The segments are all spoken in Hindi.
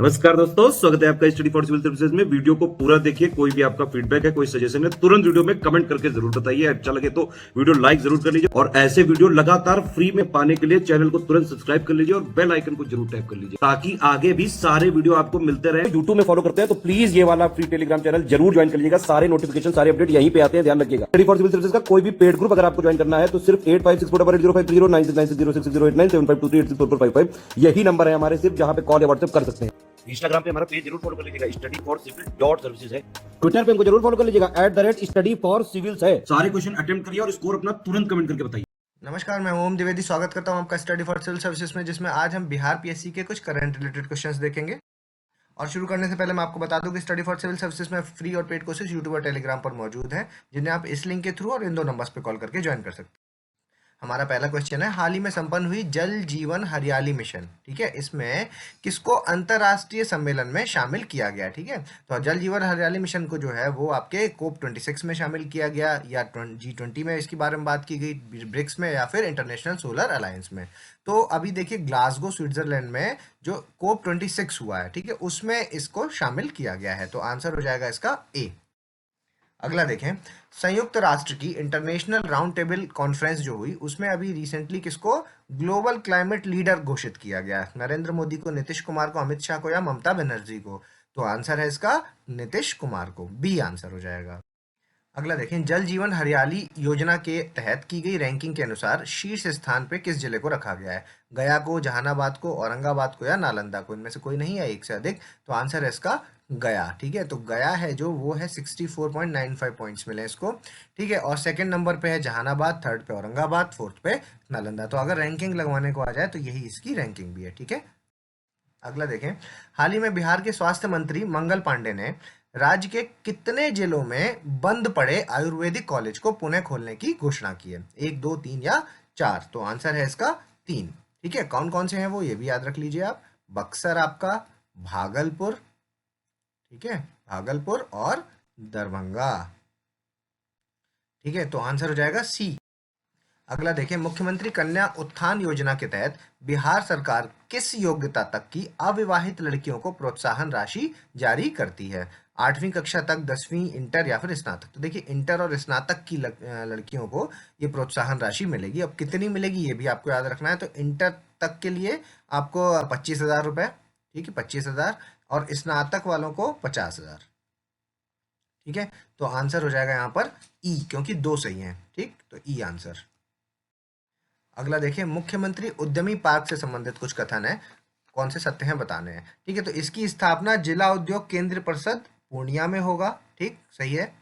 नमस्कार दोस्तों, स्वागत है आपका स्टडी फॉर सिविल सर्विसेज में। वीडियो को पूरा देखिए। कोई भी आपका फीडबैक है, कोई सजेशन है, तुरंत वीडियो में कमेंट करके जरूर बताइए। अच्छा लगे तो वीडियो लाइक जरूर कर लीजिए और ऐसे वीडियो लगातार फ्री में पाने के लिए चैनल को तुरंत सब्सक्राइब कर लीजिए और बेल आइकन को जरूर टैप कर लीजिए ताकि आगे भी सारे वीडियो आपको मिलते रहे। यूट्यूब में फॉलो करते हैं तो प्लीज ये वाला फ्री टेलीग्राम चैनल जरूर ज्वाइन कर लीजिएगा। सारे नोटिफिकेशन, सारे अपडेट यहीं पे आते हैं, ध्यान रखिएगा। स्टडी फॉर सिविल सर्विसेज का कोई भी पेड ग्रुप अगर आपको ज्वाइन करना है तो सिर्फ 85648053096960897432864455 यही नंबर है हमारे, सिर्फ जहां पे कॉल या व्हाट्सएप कर सकते हैं। इंस्टाग्राम पे हमारा पेज जरूर फॉलो कर लीजिएगा, study for civil dot services है। ट्विटर पे हमको जरूर फॉलो कर लीजिएगा, @स्टडी फॉर सिविल्स है। सारे क्वेश्चन अटेम्प्ट करिए और स्कोर अपना तुरंत कमेंट करके बताइए। नमस्कार, मैं ओम द्विवेदी स्वागत करता हूं आपका स्टडी फॉर सिविल सर्विसेज में, जिसमें आज हम बिहार पीएससी के कुछ करंट रिलेटेड क्वेश्चंस देखेंगे। और शुरू करने से पहले मैं आपको बता दूं कि स्टडी फॉर सिविल सर्विसेज में फ्री और पेड कोर्सेज यूट्यूब और टेलीग्राम पर मौजूद है, जिन्हें आप इस लिंक के थ्रू और इन दो नंबर्स पर कॉल करके ज्वाइन कर सकते हैं। हमारा पहला क्वेश्चन है, हाल ही में संपन्न हुई जल जीवन हरियाली मिशन, ठीक है, इसमें किसको अंतरराष्ट्रीय सम्मेलन में शामिल किया गया? ठीक है, तो जल जीवन हरियाली मिशन को जो है वो आपके COP 26 में शामिल किया गया, या G20 में इसके बारे में बात की गई, ब्रिक्स में, या फिर इंटरनेशनल सोलर अलायंस में। तो अभी देखिए, ग्लासगो स्विट्जरलैंड में जो COP 26 हुआ है, ठीक है, उसमें इसको शामिल किया गया है। तो आंसर हो जाएगा इसका ए। अगला देखें, संयुक्त राष्ट्र की इंटरनेशनल राउंड टेबल कॉन्फ्रेंस जो हुई, उसमें अभी रिसेंटली किसको ग्लोबल क्लाइमेट लीडर घोषित किया गया? नरेंद्र मोदी को, नीतीश कुमार को, अमित शाह को, या ममता बनर्जी को? तो आंसर है इसका नीतीश कुमार को, बी आंसर हो जाएगा। अगला देखें, जल जीवन हरियाली योजना के तहत की गई रैंकिंग के अनुसार शीर्ष स्थान पे किस जिले को रखा गया है? गया को, जहानाबाद को, औरंगाबाद को, या नालंदा को? इनमें से कोई नहीं है, एक से अधिक। तो आंसर है इसका गया। ठीक है, तो गया है जो वो है 64.95 पॉइंट्स मिले इसको। ठीक है, और सेकंड नंबर पे है जहानाबाद, थर्ड पे औरंगाबाद, फोर्थ पे नालंदा। तो अगर रैंकिंग लगवाने को आ जाए तो यही इसकी रैंकिंग भी है। ठीक है, अगला देखें, हाल ही में बिहार के स्वास्थ्य मंत्री मंगल पांडे ने राज्य के कितने जिलों में बंद पड़े आयुर्वेदिक कॉलेज को पुनः खोलने की घोषणा की है? 1, 2, 3 या 4? तो आंसर है इसका 3। ठीक है, कौन कौन से हैं वो, ये भी याद रख लीजिए आप। बक्सर आपका, भागलपुर, ठीक है, भागलपुर और दरभंगा। ठीक है, तो आंसर हो जाएगा सी। अगला देखें, मुख्यमंत्री कन्या उत्थान योजना के तहत बिहार सरकार किस योग्यता तक की अविवाहित लड़कियों को प्रोत्साहन राशि जारी करती है? 8वीं कक्षा तक, 10वीं, इंटर, या फिर स्नातक? तो देखिए, इंटर और स्नातक की लड़कियों को ये प्रोत्साहन राशि मिलेगी। अब कितनी मिलेगी ये भी आपको याद रखना है। तो इंटर तक के लिए आपको 25,000 रुपये, ठीक है, 25,000, और स्नातक वालों को 50,000। ठीक है, तो आंसर हो जाएगा यहाँ पर ई, क्योंकि दो सही हैं। ठीक, तो ई आंसर। अगला देखिए, मुख्यमंत्री उद्यमी पार्क से संबंधित कुछ कथन है, कौन से सत्य हैं बताने हैं। ठीक है, तो इसकी स्थापना जिला उद्योग केंद्र परिषद पूर्णिया में होगा। ठीक, सही है।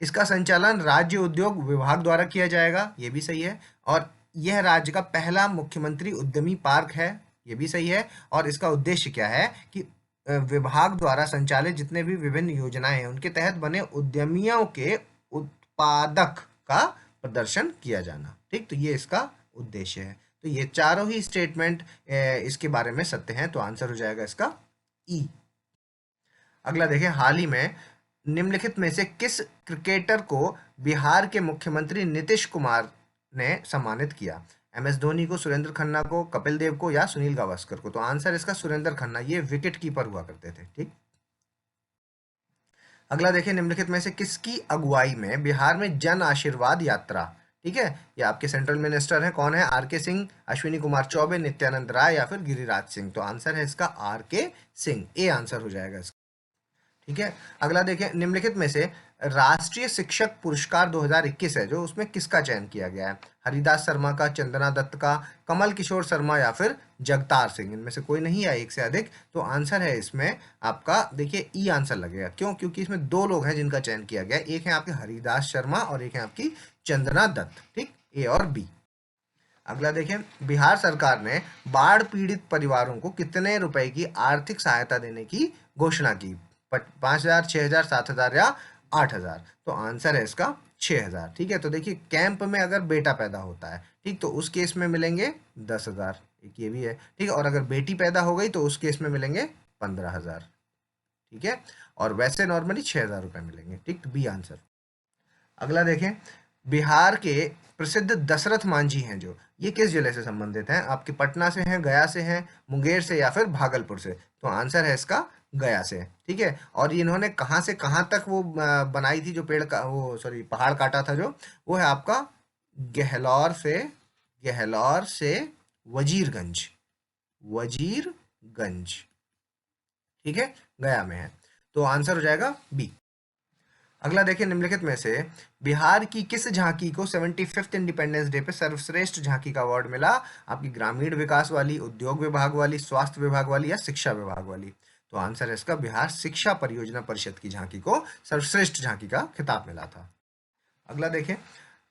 इसका संचालन राज्य उद्योग विभाग द्वारा किया जाएगा, ये भी सही है। और यह राज्य का पहला मुख्यमंत्री उद्यमी पार्क है, ये भी सही है। और इसका उद्देश्य क्या है कि विभाग द्वारा संचालित जितने भी विभिन्न योजनाएं हैं उनके तहत बने उद्यमियों के उत्पादक का प्रदर्शन किया जाना। ठीक, तो ये इसका उद्देश्य है। तो ये चारों ही स्टेटमेंट इसके बारे में सत्य हैं, तो आंसर हो जाएगा इसका ई। अगला देखें, हाल ही में निम्नलिखित में से किस क्रिकेटर को बिहार के मुख्यमंत्री नीतीश कुमार ने सम्मानित किया? MS धोनी को, सुरेंद्र खन्ना को, कपिल देव को, या सुनील गावस्कर को? तो आंसर इसका सुरेंद्र खन्ना, ये विकेट कीपर हुआ करते थे। ठीक, अगला देखिए, निम्नलिखित में से किसकी अगुवाई में बिहार में जन आशीर्वाद यात्रा, ठीक है, ये आपके सेंट्रल मिनिस्टर हैं, कौन है? RK सिंह, अश्विनी कुमार चौबे, नित्यानंद राय, या फिर गिरिराज सिंह? तो आंसर है इसका RK सिंह, ए आंसर हो जाएगा इसका। ठीक है, अगला देखें, निम्नलिखित में से राष्ट्रीय शिक्षक पुरस्कार 2021 है जो, उसमें किसका चयन किया गया है? हरिदास शर्मा का, चंदना दत्त का, कमल किशोर शर्मा, या फिर जगतार सिंह? इनमें से कोई नहीं है, एक से अधिक। तो आंसर है इसमें आपका, देखिए, ई आंसर लगेगा। क्यों? क्योंकि इसमें दो लोग हैं जिनका चयन किया गया, एक है आपके हरिदास शर्मा और एक है आपकी चंदना दत्त। ठीक, ए और बी। अगला देखें, बिहार सरकार ने बाढ़ पीड़ित परिवारों को कितने रुपए की आर्थिक सहायता देने की घोषणा की? 5,000, 6,000, 7,000 या 8,000? तो आंसर है इसका 6,000। ठीक है, तो देखिए, कैंप में अगर बेटा पैदा होता है, ठीक, तो उस केस में मिलेंगे 10,000, एक ये भी है। ठीक है, और अगर बेटी पैदा हो गई तो उस केस में मिलेंगे 15,000। ठीक है, और वैसे नॉर्मली 6,000 रुपये मिलेंगे। ठीक, तो बी आंसर। अगला देखें, बिहार के प्रसिद्ध दशरथ मांझी हैं जो, ये किस जिले से संबंधित हैं? आपके पटना से हैं, गया से हैं, मुंगेर से या फिर भागलपुर से? तो आंसर है इसका गया से। ठीक है, और ये इन्होंने कहाँ से कहाँ तक वो बनाई थी जो पेड़ का वो सॉरी पहाड़ काटा था जो, वो है आपका गहलौर से, गहलौर से वजीरगंज, वजीरगंज। ठीक है, गया में है। तो आंसर हो जाएगा बी। अगला देखिए, निम्नलिखित में से बिहार की किस झांकी को 75th इंडिपेंडेंस डे पे सर्वश्रेष्ठ झांकी का अवार्ड मिला? आपकी ग्रामीण विकास वाली, उद्योग विभाग वाली, स्वास्थ्य विभाग वाली या शिक्षा विभाग वाली? तो आंसर है इसका बिहार शिक्षा परियोजना परिषद की झांकी को सर्वश्रेष्ठ झांकी का खिताब मिला था। अगला देखें,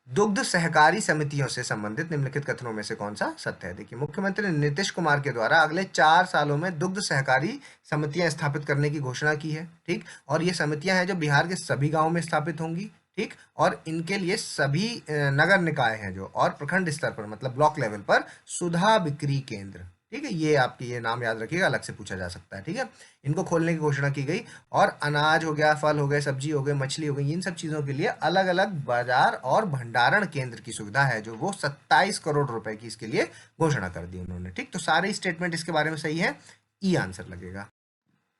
दुग्ध सहकारी समितियों से संबंधित निम्नलिखित कथनों में से कौन सा सत्य है? देखिए, मुख्यमंत्री नीतीश कुमार के द्वारा अगले 4 सालों में दुग्ध सहकारी समितियां स्थापित करने की घोषणा की है। ठीक, और ये समितियां हैं जो बिहार के सभी गांवों में स्थापित होंगी। ठीक, और इनके लिए सभी नगर निकाय हैं जो, और प्रखंड स्तर पर मतलब ब्लॉक लेवल पर सुधा बिक्री केंद्र। ठीक है, ये आपके ये नाम याद रखिएगा, अलग से पूछा जा सकता है। ठीक है, इनको खोलने की घोषणा की गई। और अनाज हो गया, फल हो गए, सब्जी हो गए, मछली हो गई, इन सब चीज़ों के लिए अलग अलग बाजार और भंडारण केंद्र की सुविधा है जो, वो 27 करोड़ रुपए की इसके लिए घोषणा कर दी उन्होंने। ठीक, तो सारे स्टेटमेंट इसके बारे में सही है, ई आंसर लगेगा।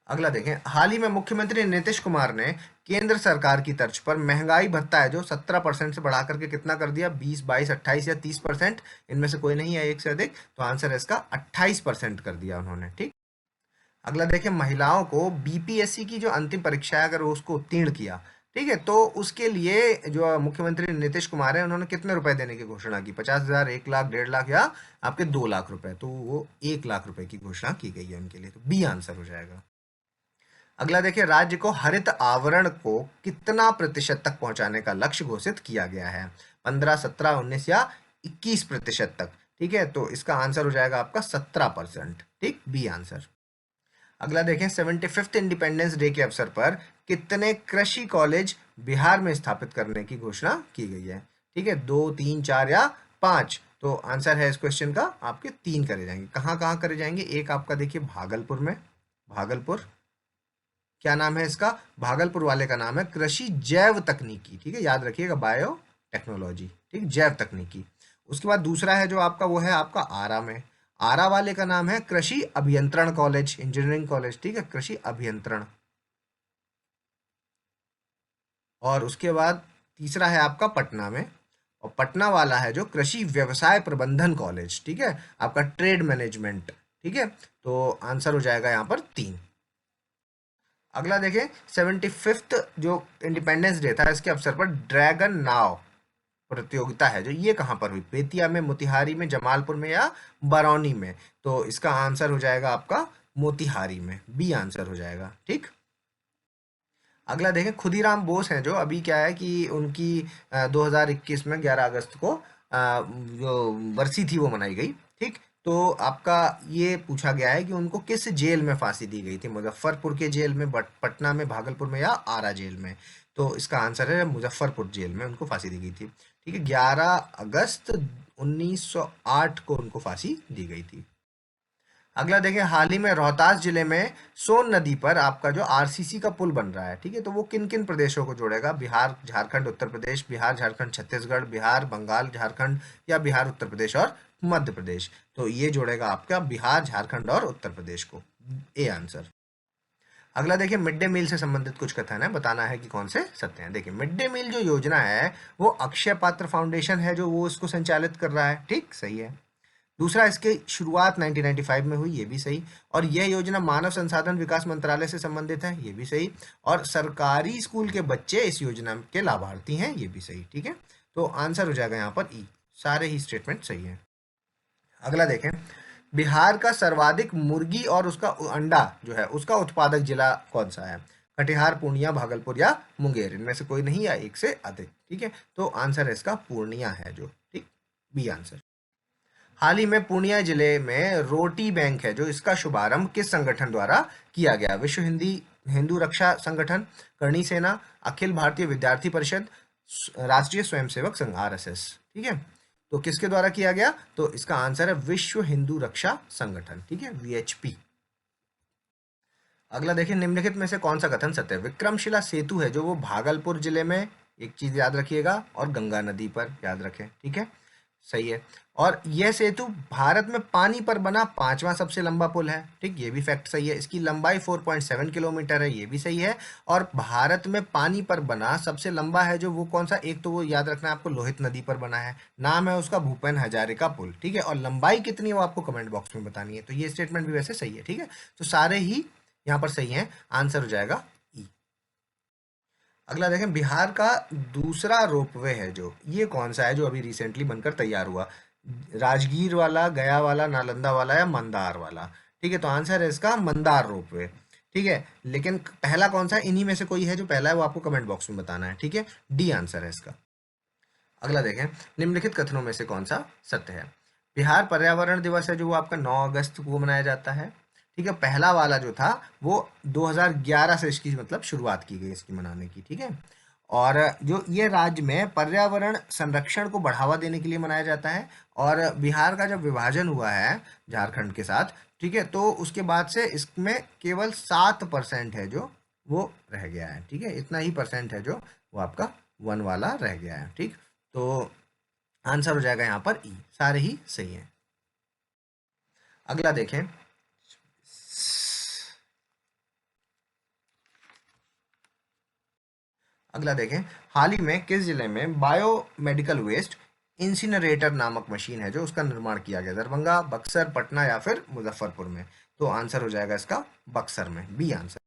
अगला देखें, हाल ही में मुख्यमंत्री नीतीश कुमार ने केंद्र सरकार की तर्ज पर महंगाई भत्ता है जो 17% से बढ़ा करके कितना कर दिया? 20, 22, 28 या 30%? इनमें से कोई नहीं है एक से अधिक, तो आंसर है इसका 28% कर दिया उन्होंने। ठीक, अगला देखें, महिलाओं को बीपीएससी की जो अंतिम परीक्षा है अगर वो उसको उत्तीर्ण किया, ठीक है, तो उसके लिए जो मुख्यमंत्री नीतीश कुमार है उन्होंने कितने रुपए देने की घोषणा की? 50,000, 1 लाख, 1.5 लाख या आपके 2 लाख रुपए? तो वो 1 लाख रुपए की घोषणा की गई है उनके लिए, तो बी आंसर हो जाएगा। अगला देखिए, राज्य को हरित आवरण को कितना प्रतिशत तक पहुंचाने का लक्ष्य घोषित किया गया है? 15, 17, 19 या 21% तक? ठीक है, तो इसका आंसर हो जाएगा आपका 17%। ठीक, बी आंसर। अगला देखें, 75th इंडिपेंडेंस डे के अवसर पर कितने कृषि कॉलेज बिहार में स्थापित करने की घोषणा की गई है? ठीक है, 2, 3, 4 या 5? तो आंसर है इस क्वेश्चन का आपके 3 करे जाएंगे। कहाँ कहाँ करे जाएंगे? एक आपका देखिए भागलपुर में, भागलपुर, क्या नाम है इसका? भागलपुर वाले का नाम है कृषि जैव तकनीकी। ठीक है, याद रखिएगा, बायो टेक्नोलॉजी। ठीक, जैव तकनीकी। उसके बाद दूसरा है जो आपका, वो है आपका आरा में, आरा वाले का नाम है कृषि अभियंत्रण कॉलेज, इंजीनियरिंग कॉलेज। ठीक है, कृषि अभियंत्रण। और उसके बाद तीसरा है आपका पटना में, और पटना वाला है जो कृषि व्यवसाय प्रबंधन कॉलेज। ठीक है, आपका ट्रेड मैनेजमेंट। ठीक है, तो आंसर हो जाएगा यहाँ पर 3। अगला देखें, 75th जो इंडिपेंडेंस डे था इसके अवसर पर ड्रैगन नाव प्रतियोगिता है जो, ये कहाँ पर हुई? बेतिया में, मोतिहारी में, जमालपुर में या बरौनी में? तो इसका आंसर हो जाएगा आपका मोतिहारी में, बी आंसर हो जाएगा। ठीक, अगला देखें, खुदीराम बोस हैं जो, अभी क्या है कि उनकी 2021 में 11 अगस्त को जो बरसी थी वो मनाई गई। ठीक, तो आपका ये पूछा गया है कि उनको किस जेल में फांसी दी गई थी? मुजफ्फरपुर के जेल में, पटना में, भागलपुर में या आरा जेल में? तो इसका आंसर है मुजफ्फरपुर जेल में उनको फांसी दी गई थी। ठीक है, 11 अगस्त 1908 को उनको फांसी दी गई थी। अगला देखें, हाल ही में रोहतास जिले में सोन नदी पर आपका जो आरसीसी का पुल बन रहा है, ठीक है, तो वो किन किन प्रदेशों को जोड़ेगा? बिहार, झारखंड, उत्तर प्रदेश, बिहार, झारखंड, छत्तीसगढ़, बिहार, बंगाल, झारखंड या बिहार, उत्तर प्रदेश और मध्य प्रदेश? तो ये जोड़ेगा आपका बिहार, झारखंड और उत्तर प्रदेश को, ए आंसर। अगला देखिए, मिड डे मील से संबंधित कुछ कथन है, बताना है कि कौन से सत्य हैं। देखिए, मिड डे मील जो योजना है वो अक्षय पात्र फाउंडेशन है जो वो इसको संचालित कर रहा है। ठीक, सही है। दूसरा, इसकी शुरुआत 1995 में हुई, ये भी सही। और यह योजना मानव संसाधन विकास मंत्रालय से संबंधित है, ये भी सही। और सरकारी स्कूल के बच्चे इस योजना के लाभार्थी हैं, ये भी सही। ठीक है, तो आंसर हो जाएगा यहाँ पर ई, सारे ही स्टेटमेंट सही हैं। अगला देखें, बिहार का सर्वाधिक मुर्गी और उसका अंडा जो है उसका उत्पादक जिला कौन सा है? कटिहार, पूर्णिया, भागलपुर या मुंगेर? इनमें से कोई नहीं या एक से अधिक? ठीक है, तो आंसर है इसका पूर्णिया है जो। ठीक, बी आंसर। हाल ही में पूर्णिया जिले में रोटी बैंक है जो, इसका शुभारंभ किस संगठन द्वारा किया गया? विश्व हिंदू रक्षा संगठन, करणी सेना, अखिल भारतीय विद्यार्थी परिषद, राष्ट्रीय स्वयंसेवक संघ, आरएसएस? ठीक है, तो किसके द्वारा किया गया? तो इसका आंसर है विश्व हिंदू रक्षा संगठन। ठीक है, वीएचपी। अगला देखिए, निम्नलिखित में से कौन सा कथन सत्य है? विक्रमशिला सेतु है जो, वो भागलपुर जिले में एक चीज याद रखिएगा, और गंगा नदी पर याद रखें, ठीक है, सही है। और यह सेतु भारत में पानी पर बना 5वां सबसे लंबा पुल है, ठीक, ये भी फैक्ट सही है। इसकी लंबाई 4.7 किलोमीटर है, ये भी सही है। और भारत में पानी पर बना सबसे लंबा है जो, वो कौन सा, एक तो वो याद रखना है आपको, लोहित नदी पर बना है, नाम है उसका भूपेन हजारिका पुल, ठीक है। और लंबाई कितनी है वो आपको कमेंट बॉक्स में बतानी है। तो ये स्टेटमेंट भी वैसे सही है, ठीक है। तो सारे ही यहाँ पर सही है, आंसर हो जाएगा ई। अगला देखें, बिहार का दूसरा रोपवे है जो, ये कौन सा है जो अभी रिसेंटली बनकर तैयार हुआ, राजगीर वाला, गया वाला, नालंदा वाला या मंदार वाला, ठीक है। तो आंसर है इसका मंदार रोपवे, ठीक है। लेकिन पहला कौन सा है, इन्हीं में से कोई है जो पहला है, वो आपको कमेंट बॉक्स में बताना है, ठीक है। डी आंसर है इसका। अगला देखें, निम्नलिखित कथनों में से कौन सा सत्य है। बिहार पर्यावरण दिवस है जो, वो आपका 9 अगस्त को मनाया जाता है, ठीक है। पहला वाला जो था वो 2011 से इसकी मतलब शुरुआत की गई इसकी मनाने की, ठीक है। और जो ये राज्य में पर्यावरण संरक्षण को बढ़ावा देने के लिए मनाया जाता है। और बिहार का जब विभाजन हुआ है झारखंड के साथ, ठीक है, तो उसके बाद से इसमें केवल 7% है जो वो रह गया है, ठीक है। इतना ही परसेंट है जो वो आपका वन वाला रह गया है, ठीक। तो आंसर हो जाएगा यहाँ पर ई, सारे ही सही हैं। अगला देखें, अगला देखें, हाल ही में किस जिले में बायो मेडिकल वेस्ट इंसिनरेटर नामक मशीन है जो, उसका निर्माण किया गया, दरभंगा, बक्सर, पटना या फिर मुजफ्फरपुर में। तो आंसर हो जाएगा इसका बक्सर में, बी आंसर।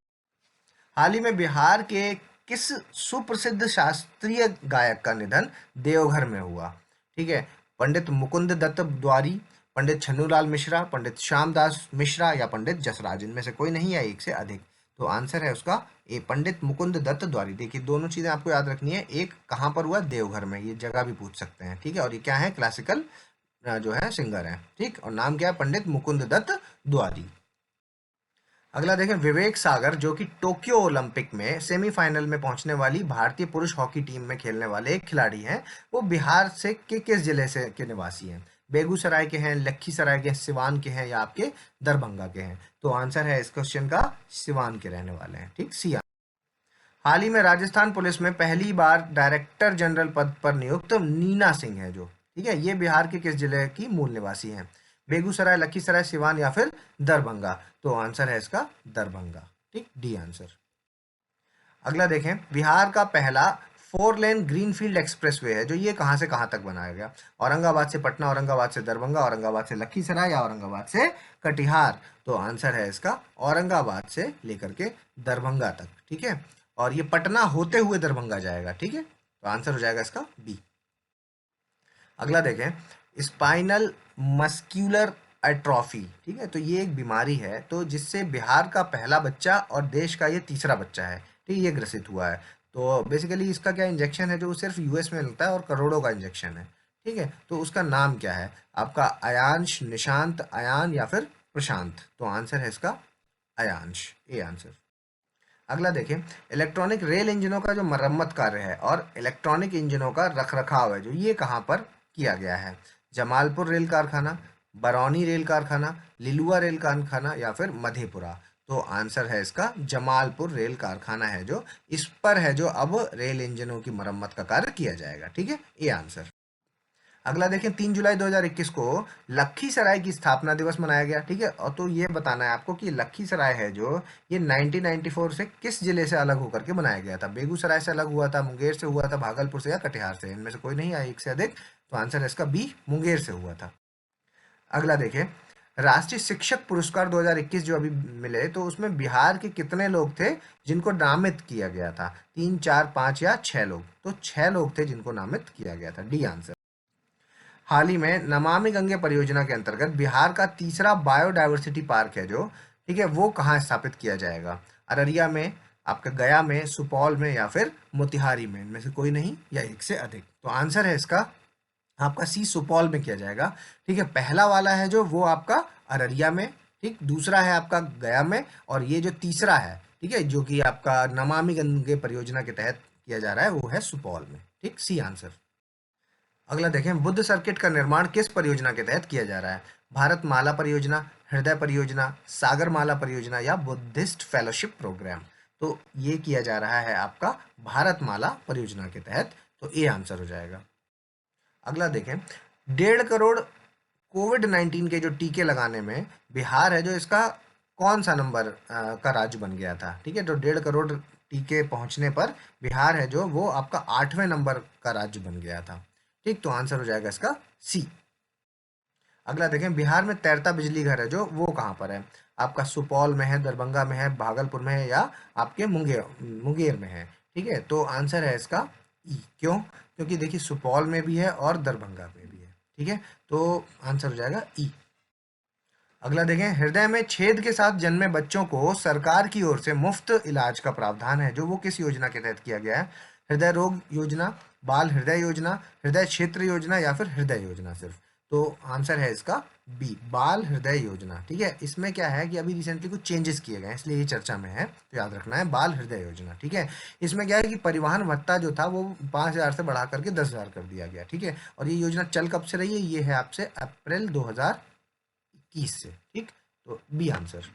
हाल ही में बिहार के किस सुप्रसिद्ध शास्त्रीय गायक का निधन देवघर में हुआ, ठीक है। पंडित मुकुंद दत्त द्वारी, पंडित छन्नूलाल मिश्रा, पंडित श्यामदास मिश्रा या पंडित जसराज, इनमें से कोई नहीं है, एक से अधिक। तो आंसर है उसका ए, पंडित मुकुंद दत्त द्वारी। देखिए दोनों चीजें आपको याद रखनी है, एक कहाँ पर हुआ, देवघर में, ये जगह भी पूछ सकते हैं, ठीक है। और ये क्या है, क्लासिकल जो है सिंगर है, ठीक। और नाम क्या है, पंडित मुकुंद दत्त द्वारी। अगला देखें, विवेक सागर जो कि टोक्यो ओलंपिक में सेमीफाइनल में पहुंचने वाली भारतीय पुरुष हॉकी टीम में खेलने वाले एक खिलाड़ी हैं, वो बिहार से के किस जिले से के निवासी हैं, बेगूसराय के हैं, लखीसराय के, सिवान के हैं या आपके दरभंगा के हैं। तो आंसर है इस क्वेश्चन का सिवान के रहने वाले हैं, ठीक, सी। हाल ही में राजस्थान पुलिस में पहली बार डायरेक्टर जनरल पद पर नियुक्त नीना सिंह है जो, ठीक है, ये बिहार के किस जिले की मूल निवासी हैं, बेगूसराय, लखीसराय, सिवान या फिर दरभंगा। तो आंसर है इसका दरभंगा, ठीक, डी आंसर। अगला देखें, बिहार का पहला 4 लेन ग्रीनफील्ड एक्सप्रेसवे है जो, ये कहां से कहां तक बनाया गया, औरंगाबाद से पटना, औरंगाबाद से दरभंगा, औरंगाबाद से लखीसराय या औरंगाबाद से कटिहार। तो आंसर है इसका औरंगाबाद से लेकर के दरभंगा तक, ठीक है। और ये पटना होते हुए दरभंगा जाएगा, ठीक है। तो आंसर हो जाएगा इसका बी। अगला देखें, स्पाइनल मस्क्यूलर एट्रोफी, ठीक है, तो ये एक बीमारी है तो जिससे बिहार का पहला बच्चा और देश का ये तीसरा बच्चा है, ठीक, ये ग्रसित हुआ है। तो बेसिकली इसका क्या इंजेक्शन है जो सिर्फ यूएस में मिलता है और करोड़ों का इंजेक्शन है, ठीक है। तो उसका नाम क्या है आपका, अयांश, निशांत, अयान या फिर प्रशांत। तो आंसर है इसका अयांश, ए आंसर। अगला देखें, इलेक्ट्रॉनिक रेल इंजनों का जो मरम्मत कार्य है और इलेक्ट्रॉनिक इंजनों का रखरखाव है जो, ये कहाँ पर किया गया है, जमालपुर रेल कारखाना, बरौनी रेल कारखाना, लिलुआ रेल कारखाना या फिर मधेपुरा। तो आंसर है इसका जमालपुर रेल कारखाना है जो, इस पर है जो अब रेल इंजनों की मरम्मत का कार्य किया जाएगा, ठीक है, ये आंसर। अगला देखें, 3 जुलाई 2021 को लखीसराय की स्थापना दिवस मनाया गया, ठीक है। और तो ये बताना है आपको कि लखीसराय है जो, ये 1994 से किस जिले से अलग होकर के बनाया गया था, बेगूसराय से अलग हुआ था, मुंगेर से हुआ था, भागलपुर से या कटिहार से, इनमें से कोई नहीं आया, एक से अधिक। तो आंसर है इसका बी, मुंगेर से हुआ था। अगला देखें, राष्ट्रीय शिक्षक पुरस्कार 2021 जो अभी मिले, तो उसमें बिहार के कितने लोग थे जिनको नामित किया गया था, 3, 4, 5 या 6 लोग। तो 6 लोग थे जिनको नामित किया गया था, डी आंसर। हाल ही में नमामि गंगे परियोजना के अंतर्गत बिहार का तीसरा बायोडायवर्सिटी पार्क है जो, ठीक है, वो कहाँ स्थापित किया जाएगा, अररिया में, आपका गया में, सुपौल में या फिर मोतिहारी में, इनमें से कोई नहीं या एक से अधिक। तो आंसर है इसका आपका सी, सुपौल में किया जाएगा, ठीक है। पहला वाला है जो वो आपका अररिया में, ठीक, दूसरा है आपका गया में, और ये जो तीसरा है, ठीक है, जो कि आपका नमामि गंगे परियोजना के तहत किया जा रहा है, वो है सुपौल में, ठीक, सी आंसर। अगला देखें, बुद्ध सर्किट का निर्माण किस परियोजना के तहत किया जा रहा है, भारत माला परियोजना, हृदय परियोजना, सागर माला परियोजना या बुद्धिस्ट फेलोशिप प्रोग्राम। तो ये किया जा रहा है आपका भारतमाला परियोजना के तहत, तो ए आंसर हो जाएगा। अगला देखें, 1.5 करोड़ कोविड-19 के जो टीके लगाने में बिहार है जो इसका कौन सा नंबर का राज्य बन गया था, ठीक है। तो 1.5 करोड़ टीके पहुंचने पर बिहार है जो वो आपका 8वें नंबर का राज्य बन गया था, ठीक। तो आंसर हो जाएगा इसका सी। अगला देखें, बिहार में तैरता बिजली घर है जो वो कहाँ पर है, आपका सुपौल में है, दरभंगा में है, भागलपुर में है, या आपके मुंगेर में है, ठीक है। तो आंसर है इसका ई। क्यों? क्योंकि देखिए सुपौल में भी है और दरभंगा में भी है, ठीक है। तो आंसर हो जाएगा ई। अगला देखें, हृदय में छेद के साथ जन्मे बच्चों को सरकार की ओर से मुफ्त इलाज का प्रावधान है जो वो किस योजना के तहत किया गया है, हृदय रोग योजना, बाल हृदय योजना, हृदय क्षेत्र योजना, या फिर हृदय योजना सिर्फ। तो आंसर है इसका बी, बाल हृदय योजना, ठीक है। इसमें क्या है कि अभी रिसेंटली कुछ चेंजेस किए गए हैं इसलिए ये चर्चा में है, तो याद रखना है बाल हृदय योजना, ठीक है। इसमें क्या है कि परिवहन भत्ता जो था वो 5,000 से बढ़ा करके 10,000 कर दिया गया, ठीक है। और ये योजना चल कब से रही है, ये है आपसे अप्रैल 2021 से, ठीक। तो बी आंसर।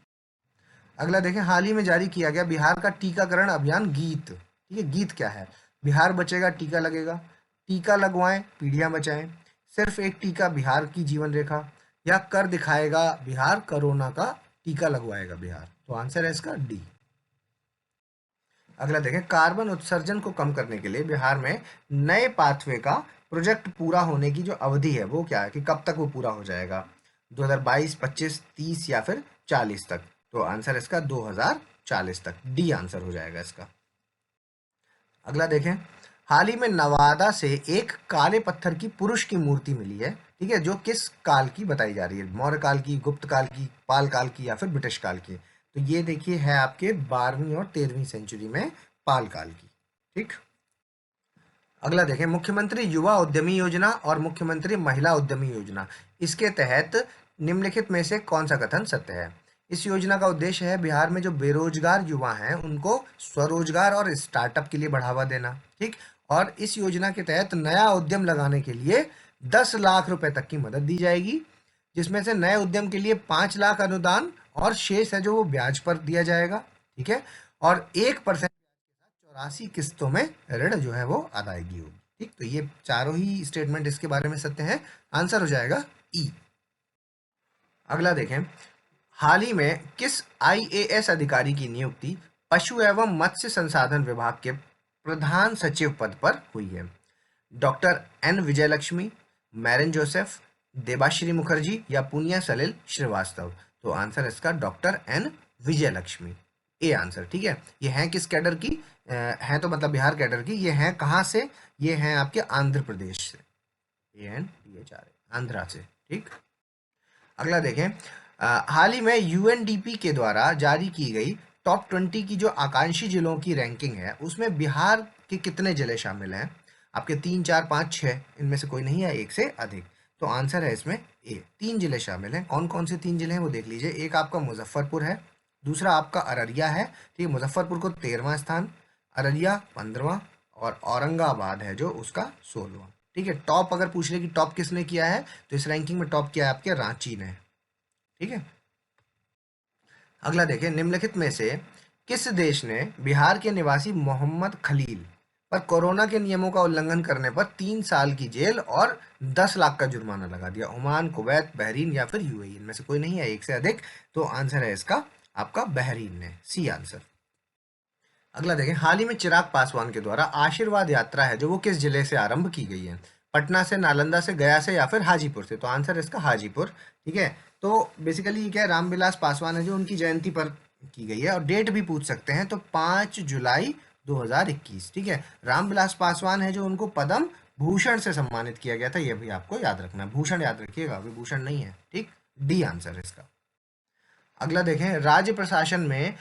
अगला देखें, हाल ही में जारी किया गया बिहार का टीकाकरण अभियान गीत, ठीक है। गीत क्या है, बिहार बचेगा टीका लगेगा, टीका लगवाएं पीढ़ियां बचाएं, सिर्फ एक टीका बिहार की जीवन रेखा, या कर दिखाएगा बिहार कोरोना का टीका लगवाएगा बिहार। तो आंसर है इसका डी। अगला देखें, कार्बन उत्सर्जन को कम करने के लिए बिहार में नए पाथवे का प्रोजेक्ट पूरा होने की जो अवधि है वो क्या है, कि कब तक वो पूरा हो जाएगा, 2022, 25, 30 या फिर 40 तक। तो आंसर इसका 2040 तक, डी आंसर हो जाएगा इसका। अगला देखें, हाल ही में नवादा से एक काले पत्थर की पुरुष की मूर्ति मिली है, ठीक है, जो किस काल की बताई जा रही है, मौर्य काल की, गुप्त काल की, पाल काल की, या फिर ब्रिटिश काल की। तो ये देखिए है आपके 12वीं और 13वीं सेंचुरी में पाल काल की, ठीक। अगला देखें, मुख्यमंत्री युवा उद्यमी योजना और मुख्यमंत्री महिला उद्यमी योजना, इसके तहत निम्नलिखित में से कौन सा कथन सत्य है। इस योजना का उद्देश्य है बिहार में जो बेरोजगार युवा हैं उनको स्वरोजगार और स्टार्टअप के लिए बढ़ावा देना, ठीक। और इस योजना के तहत नया उद्यम लगाने के लिए 10 लाख रुपए तक की मदद दी जाएगी, जिसमें से नए उद्यम के लिए 5 लाख अनुदान और शेष है जो वो ब्याज पर दिया जाएगा, ठीक है। और 1% 84 किस्तों में ऋण जो है वो अदायगी होगी, ठीक। तो ये चारों ही स्टेटमेंट इसके बारे में सत्य है, आंसर हो जाएगा ई। अगला देखें, हाल ही में किस आईएएस अधिकारी की नियुक्ति पशु एवं मत्स्य संसाधन विभाग के प्रधान सचिव पद पर हुई है, डॉक्टर एन विजयलक्ष्मी, मैरन जोसेफ, देबाश्री मुखर्जी, या पुनिया सलिल श्रीवास्तव। तो आंसर इसका doctor N Vijayalakshmi, A answer, ठीक है। ये हैं किस कैडर की, हैं तो मतलब बिहार कैडर की, ये हैं कहाँ से, ये हैं आपके आंध्र प्रदेश से, आंध्रा से, ठीक। अगला देखें, हाल ही में यूएनडीपी के द्वारा जारी की गई टॉप 20 की जो आकांक्षी जिलों की रैंकिंग है उसमें बिहार के कितने जिले शामिल हैं, आपके 3, 4, 5, 6, इनमें से कोई नहीं है, एक से अधिक। तो आंसर है इसमें ए, 3 जिले शामिल हैं। कौन कौन से 3 जिले हैं वो देख लीजिए, एक आपका मुजफ्फरपुर है, दूसरा आपका अररिया है, ठीक है, मुजफ्फरपुर को 13वां स्थान, अररिया 15वां, और औरंगाबाद है जो उसका 16वां, ठीक है। टॉप अगर पूछ ले कि टॉप किसने किया है, तो इस रैंकिंग में टॉप किया है आपके रांची ने, ठीक है। अगला देखें, निम्नलिखित में से किस देश ने बिहार के निवासी मोहम्मद खलील पर कोरोना के नियमों का उल्लंघन करने पर 3 साल की जेल और 10 लाख का जुर्माना लगा दिया, ओमान, कुवैत, बहरीन, या फिर यूएई, इनमें से कोई नहीं है, एक से अधिक। तो आंसर है इसका आपका बहरीन ने, सी आंसर। अगला देखें, हाल ही में चिराग पासवान के द्वारा आशीर्वाद यात्रा है जो वो किस जिले से आरंभ की गई है, पटना से, नालंदा से, गया से, या फिर हाजीपुर से। तो आंसर इसका हाजीपुर, ठीक है। तो बेसिकली ये क्या है, रामविलास पासवान है जो उनकी जयंती पर की गई है, और डेट भी पूछ सकते हैं, तो 5 जुलाई 2021, ठीक है। रामविलास पासवान है जो उनको पद्म भूषण से सम्मानित किया गया था, ये भी आपको याद रखना है, भूषण याद रखिएगा, विभूषण नहीं है, ठीक। डी आंसर इसका। अगला देखें, राज्य प्रशासन में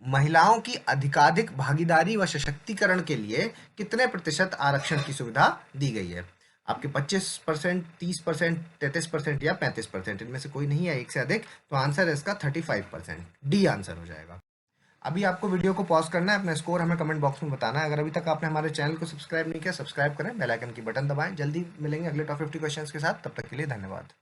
महिलाओं की अधिकाधिक भागीदारी व सशक्तिकरण के लिए कितने प्रतिशत आरक्षण की सुविधा दी गई है, आपके 25%, 30%, 33% या 35%, इनमें से कोई नहीं है, एक से अधिक। तो आंसर है इसका 35%, डी आंसर हो जाएगा। अभी आपको वीडियो को पॉज करना है, अपना स्कोर हमें कमेंट बॉक्स में बताना है। अगर अभी तक आपने हमारे चैनल को सब्सक्राइब नहीं किया, सब्सक्राइब करें, बेल आइकन की बटन दबाएं। जल्दी मिलेंगे अगले टॉप 50 क्वेश्चंस के साथ, तब तक के लिए धन्यवाद।